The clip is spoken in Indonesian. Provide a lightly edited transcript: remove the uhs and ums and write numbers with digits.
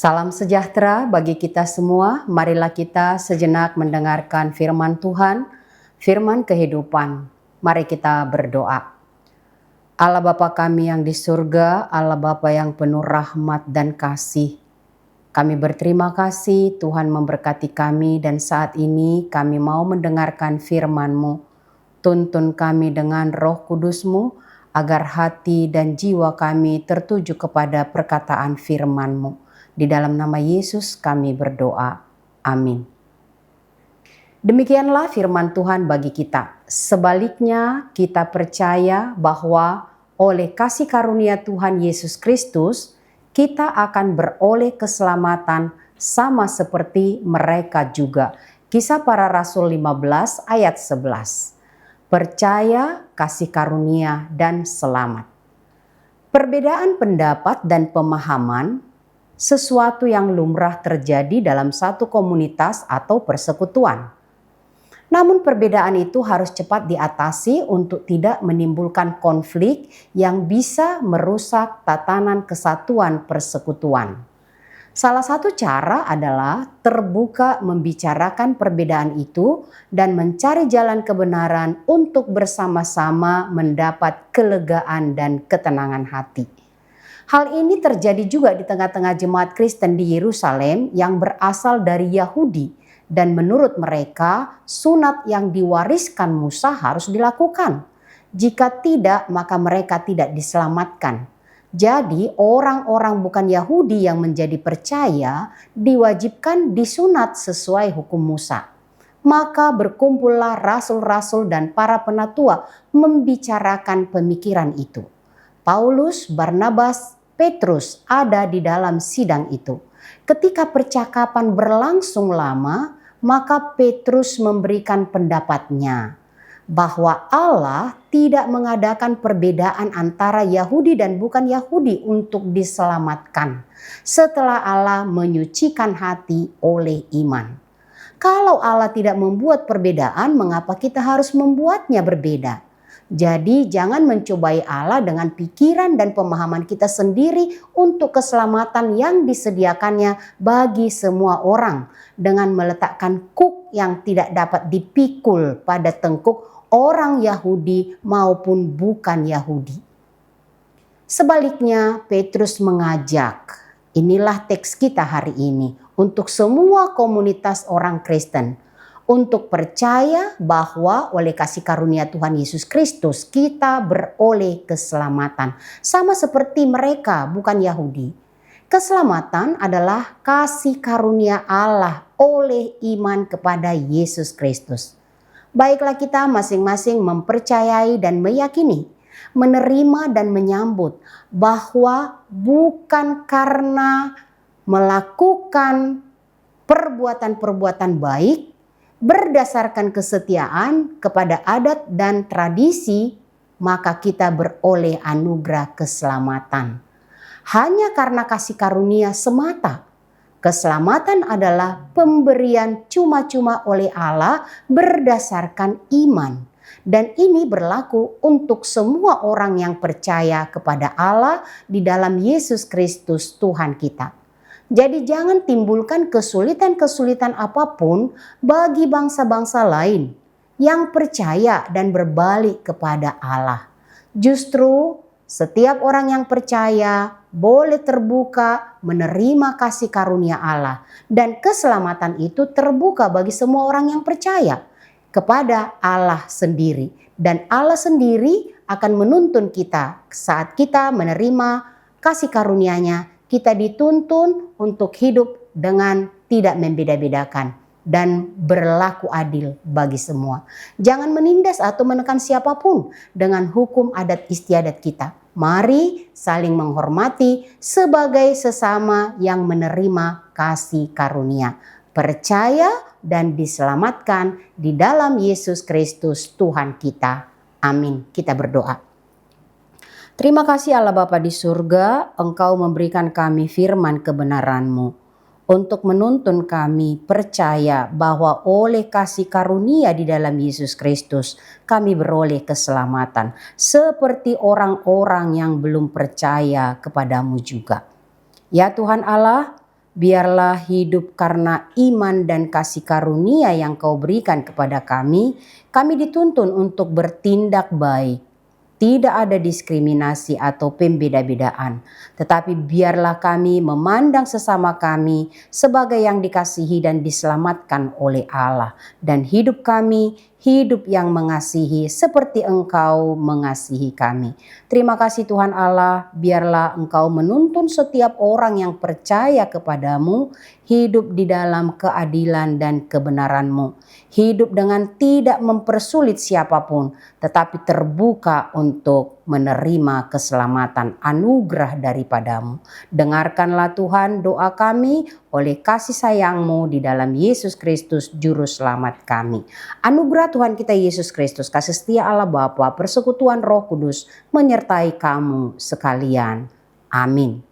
Salam sejahtera bagi kita semua. Marilah kita sejenak mendengarkan firman Tuhan, firman kehidupan. Mari kita berdoa. Allah Bapa kami yang di surga, Allah Bapa yang penuh rahmat dan kasih. Kami berterima kasih Tuhan memberkati kami dan saat ini kami mau mendengarkan firman-Mu. Tuntun kami dengan Roh Kudus-Mu agar hati dan jiwa kami tertuju kepada perkataan firman-Mu. Di dalam nama Yesus kami berdoa. Amin. Demikianlah firman Tuhan bagi kita. Sebaliknya kita percaya bahwa oleh kasih karunia Tuhan Yesus Kristus, kita akan beroleh keselamatan sama seperti mereka juga. Kisah Para Rasul 15 ayat 11. Percaya, kasih karunia, dan selamat. Perbedaan pendapat dan pemahaman sesuatu yang lumrah terjadi dalam satu komunitas atau persekutuan. Namun perbedaan itu harus cepat diatasi untuk tidak menimbulkan konflik yang bisa merusak tatanan kesatuan persekutuan. Salah satu cara adalah terbuka membicarakan perbedaan itu dan mencari jalan kebenaran untuk bersama-sama mendapat kelegaan dan ketenangan hati. Hal ini terjadi juga di tengah-tengah jemaat Kristen di Yerusalem yang berasal dari Yahudi dan menurut mereka sunat yang diwariskan Musa harus dilakukan. Jika tidak maka mereka tidak diselamatkan. Jadi orang-orang bukan Yahudi yang menjadi percaya diwajibkan disunat sesuai hukum Musa. Maka berkumpullah rasul-rasul dan para penatua membicarakan pemikiran itu. Paulus, Barnabas, Petrus ada di dalam sidang itu. Ketika percakapan berlangsung lama, maka Petrus memberikan pendapatnya bahwa Allah tidak mengadakan perbedaan antara Yahudi dan bukan Yahudi untuk diselamatkan setelah Allah menyucikan hati oleh iman. Kalau Allah tidak membuat perbedaan, mengapa kita harus membuatnya berbeda? Jadi jangan mencobai Allah dengan pikiran dan pemahaman kita sendiri untuk keselamatan yang disediakannya bagi semua orang dengan meletakkan kuk yang tidak dapat dipikul pada tengkuk orang Yahudi maupun bukan Yahudi. Sebaliknya Petrus mengajak, inilah teks kita hari ini untuk semua komunitas orang Kristen. Untuk percaya bahwa oleh kasih karunia Tuhan Yesus Kristus kita beroleh keselamatan. Sama seperti mereka bukan Yahudi. Keselamatan adalah kasih karunia Allah oleh iman kepada Yesus Kristus. Baiklah kita masing-masing mempercayai dan meyakini, menerima dan menyambut bahwa bukan karena melakukan perbuatan-perbuatan baik berdasarkan kesetiaan kepada adat dan tradisi, maka kita beroleh anugerah keselamatan. Hanya karena kasih karunia semata. Keselamatan adalah pemberian cuma-cuma oleh Allah berdasarkan iman. Dan ini berlaku untuk semua orang yang percaya kepada Allah di dalam Yesus Kristus Tuhan kita. Jadi jangan timbulkan kesulitan-kesulitan apapun bagi bangsa-bangsa lain yang percaya dan berbalik kepada Allah. Justru setiap orang yang percaya boleh terbuka menerima kasih karunia Allah. Dan keselamatan itu terbuka bagi semua orang yang percaya kepada Allah sendiri. Dan Allah sendiri akan menuntun kita saat kita menerima kasih karunia-Nya. Kita dituntun untuk hidup dengan tidak membeda-bedakan dan berlaku adil bagi semua. Jangan menindas atau menekan siapapun dengan hukum adat istiadat kita. Mari saling menghormati sebagai sesama yang menerima kasih karunia. Percaya dan diselamatkan di dalam Yesus Kristus Tuhan kita. Amin. Kita berdoa. Terima kasih Allah Bapa di surga, Engkau memberikan kami firman kebenaran-Mu untuk menuntun kami percaya bahwa oleh kasih karunia di dalam Yesus Kristus kami beroleh keselamatan seperti orang-orang yang belum percaya kepadamu juga. Ya Tuhan Allah, Biarlah hidup karena iman dan kasih karunia yang Kau berikan kepada kami dituntun untuk bertindak baik. Tidak ada diskriminasi atau pembeda-bedaan, tetapi biarlah kami memandang sesama kami sebagai yang dikasihi dan diselamatkan oleh Allah. Dan hidup kami, hidup yang mengasihi seperti Engkau mengasihi kami. Terima kasih Tuhan Allah, biarlah Engkau menuntun setiap orang yang percaya kepadamu, hidup di dalam keadilan dan kebenaran-Mu. Hidup dengan tidak mempersulit siapapun, tetapi terbuka untuk menerima keselamatan anugerah daripadamu. Dengarkanlah Tuhan doa kami oleh kasih sayang-Mu di dalam Yesus Kristus Juru Selamat kami. Anugerah Tuhan kita Yesus Kristus, kasih setia Allah Bapa, persekutuan Roh Kudus menyertai kamu sekalian. Amin.